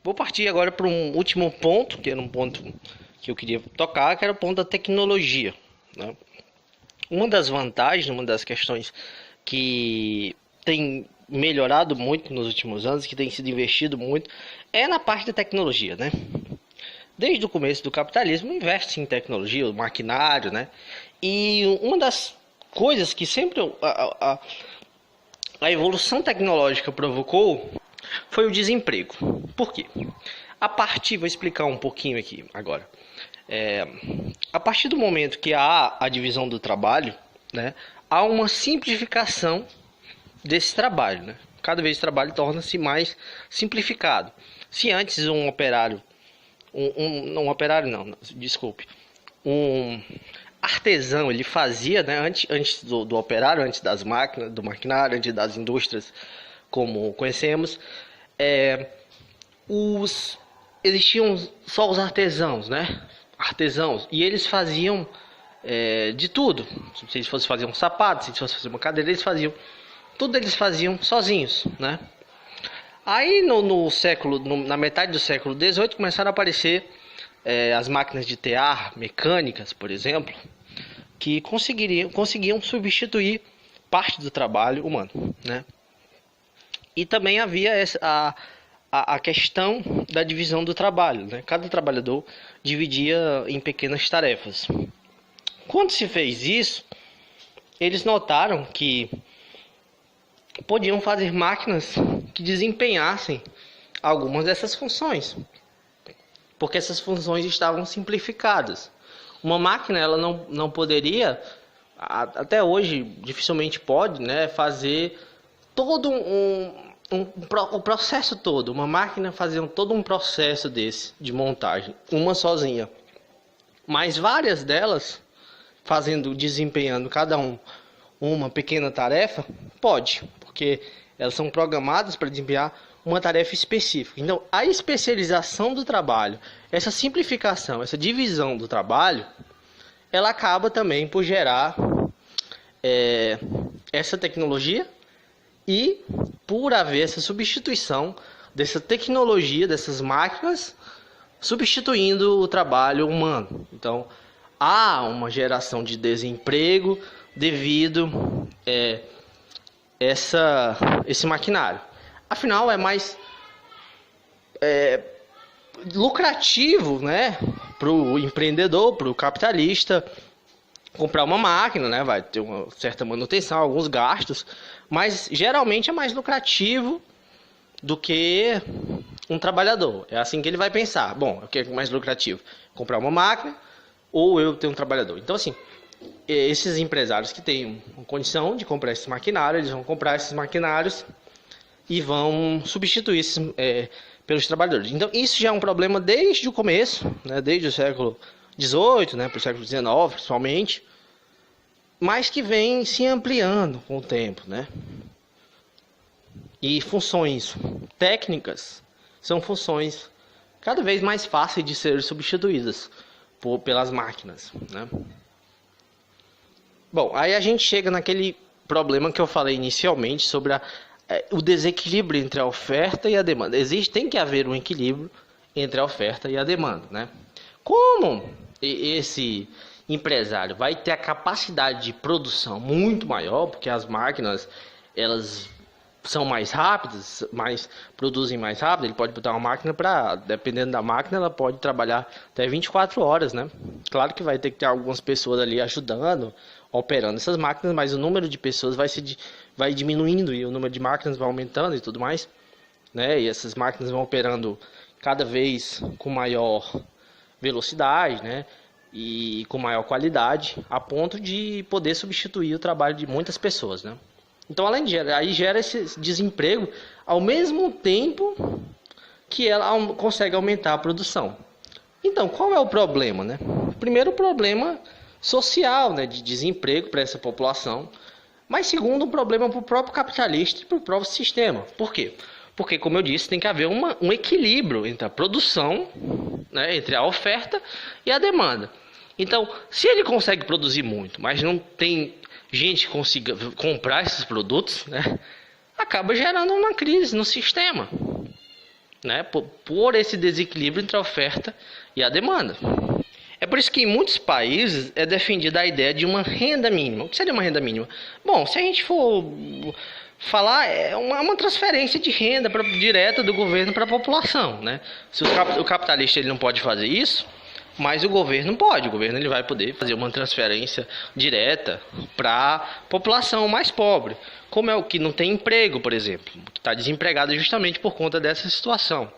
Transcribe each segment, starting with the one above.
Vou partir agora para um último ponto, que era um ponto que eu queria tocar, que era o ponto da tecnologia, né? Uma das vantagens, uma das questões que tem melhorado muito nos últimos anos, que tem sido investido muito, é na parte da tecnologia, né? Desde o começo do capitalismo, investe em tecnologia, o maquinário, né? E uma das coisas que sempre a evolução tecnológica provocou foi o desemprego. Por quê? Vou explicar um pouquinho aqui agora. A partir do momento que há a divisão do trabalho, né, há uma simplificação desse trabalho, né? Cada vez o trabalho torna-se mais simplificado. Se antes um operário, um artesão, ele fazia, né, antes do operário, antes das máquinas, do maquinário, antes das indústrias como conhecemos, existiam só os artesãos, né? E eles faziam de tudo. Se eles fossem fazer um sapato, se eles fossem fazer uma cadeira, eles faziam sozinhos, né? Aí na metade do século XVIII começaram a aparecer as máquinas de tear mecânicas, por exemplo, que conseguiam substituir parte do trabalho humano, né? E também havia a questão da divisão do trabalho, né? Cada trabalhador dividia em pequenas tarefas. Quando se fez isso, eles notaram que podiam fazer máquinas que desempenhassem algumas dessas funções, porque essas funções estavam simplificadas. Uma máquina, ela não poderia, até hoje dificilmente pode, né, fazer todo o processo todo. Uma máquina fazia todo um processo desse de montagem, uma sozinha, mas várias delas desempenhando cada uma pequena tarefa, pode, porque elas são programadas para desempenhar uma tarefa específica. Então, a especialização do trabalho, essa simplificação, essa divisão do trabalho, ela acaba também por gerar essa tecnologia e por haver essa substituição dessa tecnologia, dessas máquinas, substituindo o trabalho humano. Então, há uma geração de desemprego devido esse maquinário. Afinal, é mais lucrativo, né, para o empreendedor, para o capitalista, comprar uma máquina, né, vai ter uma certa manutenção, alguns gastos, mas geralmente é mais lucrativo do que um trabalhador. É assim que ele vai pensar. Bom, o que é mais lucrativo? Comprar uma máquina ou eu ter um trabalhador? Então, assim, esses empresários que têm condição de comprar esse maquinário, eles vão comprar esses maquinários e vão substituir pelos trabalhadores. Então, isso já é um problema desde o começo, né, desde o século XVIII, né, para o século XIX, principalmente, mas que vem se ampliando com o tempo, né? E funções técnicas são funções cada vez mais fáceis de ser substituídas pelas máquinas, né? Bom, aí a gente chega naquele problema que eu falei inicialmente sobre o desequilíbrio entre a oferta e a demanda. Tem que haver um equilíbrio entre a oferta e a demanda, né? Como esse empresário vai ter a capacidade de produção muito maior, porque as máquinas, elas são mais rápidas, produzem mais rápido, ele pode botar uma máquina dependendo da máquina, ela pode trabalhar até 24 horas, né? Claro que vai ter que ter algumas pessoas ali ajudando, operando essas máquinas, mas o número de pessoas vai diminuindo e o número de máquinas vai aumentando e tudo mais, né? E essas máquinas vão operando cada vez com maior velocidade, né? E com maior qualidade, a ponto de poder substituir o trabalho de muitas pessoas, né? Então, aí gera esse desemprego ao mesmo tempo que ela consegue aumentar a produção. Então, qual é o problema, né? Primeiro, o problema social, né, de desemprego para essa população, mas segundo, um problema para o próprio capitalista e para o próprio sistema. Por quê? Porque, como eu disse, tem que haver um equilíbrio entre a produção, né, entre a oferta e a demanda. Então, se ele consegue produzir muito, mas não tem gente que consiga comprar esses produtos, né, acaba gerando uma crise no sistema. né, por esse desequilíbrio entre a oferta e a demanda. É por isso que em muitos países é defendida a ideia de uma renda mínima. O que seria uma renda mínima? Bom, se a gente for falar, é uma transferência de renda direta do governo para a população, né? Se o capitalista ele não pode fazer isso, mas o governo pode. O governo ele vai poder fazer uma transferência direta para a população mais pobre, como é o que não tem emprego, por exemplo, que está desempregado justamente por conta dessa situação.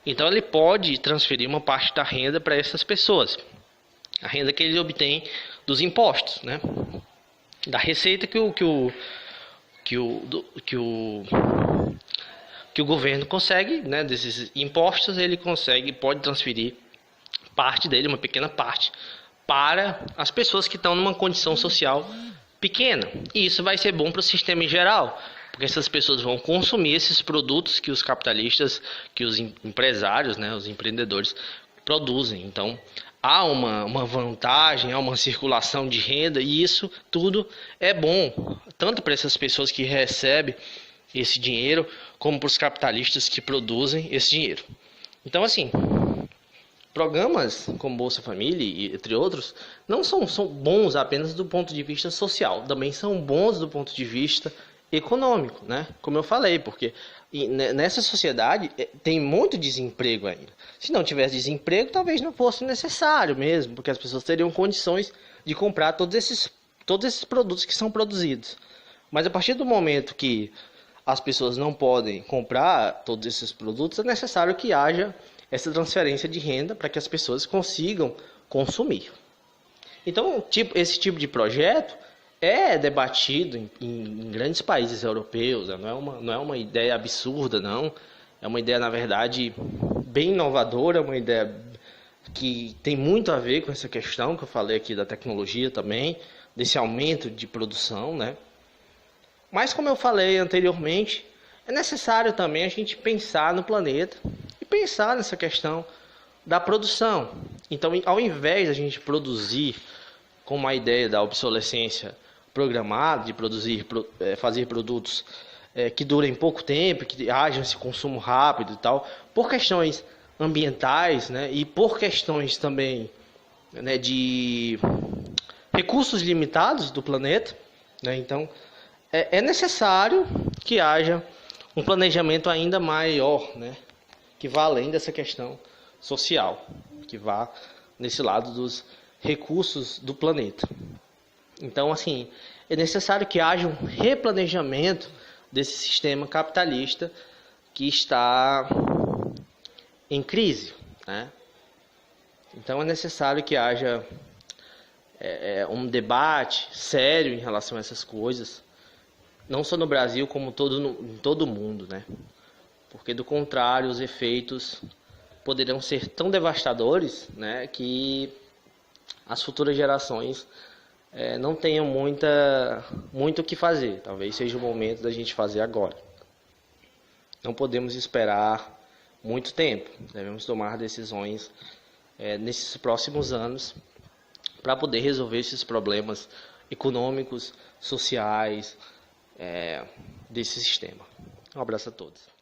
Então ele pode transferir uma parte da renda para essas pessoas, a renda que ele obtém dos impostos, né? Da receita que o governo consegue, né? Desses impostos ele pode transferir parte dele, uma pequena parte, para as pessoas que estão numa condição social pequena. E isso vai ser bom para o sistema em geral, porque essas pessoas vão consumir esses produtos que os capitalistas, que os empresários, né, os empreendedores produzem. Então, há uma vantagem, há uma circulação de renda, e isso tudo é bom, tanto para essas pessoas que recebem esse dinheiro, como para os capitalistas que produzem esse dinheiro. Então, assim, programas como Bolsa Família, e entre outros, não são bons apenas do ponto de vista social, também são bons do ponto de vista econômico, né? Como eu falei, porque nessa sociedade tem muito desemprego ainda. Se não tivesse desemprego, talvez não fosse necessário mesmo, porque as pessoas teriam condições de comprar todos esses produtos que são produzidos. Mas a partir do momento que as pessoas não podem comprar todos esses produtos, é necessário que haja essa transferência de renda para que as pessoas consigam consumir. Então, esse tipo de projeto é debatido em grandes países europeus, não é uma ideia absurda, não. É uma ideia, na verdade, bem inovadora, uma ideia que tem muito a ver com essa questão que eu falei aqui da tecnologia também, desse aumento de produção, né? Mas, como eu falei anteriormente, é necessário também a gente pensar no planeta e pensar nessa questão da produção. Então, ao invés de a gente produzir com uma ideia da obsolescência programada, de fazer produtos que durem pouco tempo, que haja esse consumo rápido e tal, por questões ambientais, né, e por questões também, né, de recursos limitados do planeta, né, então é necessário que haja um planejamento ainda maior, né, que vá além dessa questão social, que vá nesse lado dos recursos do planeta. Então, assim, é necessário que haja um replanejamento desse sistema capitalista que está em crise, né? Então, é necessário que haja um debate sério em relação a essas coisas, não só no Brasil, como em todo o mundo, né? Porque, do contrário, os efeitos poderão ser tão devastadores, né, que as futuras gerações não tenham muito o que fazer. Talvez seja o momento da gente fazer agora. Não podemos esperar muito tempo. Devemos tomar decisões nesses próximos anos para poder resolver esses problemas econômicos, sociais desse sistema. Um abraço a todos.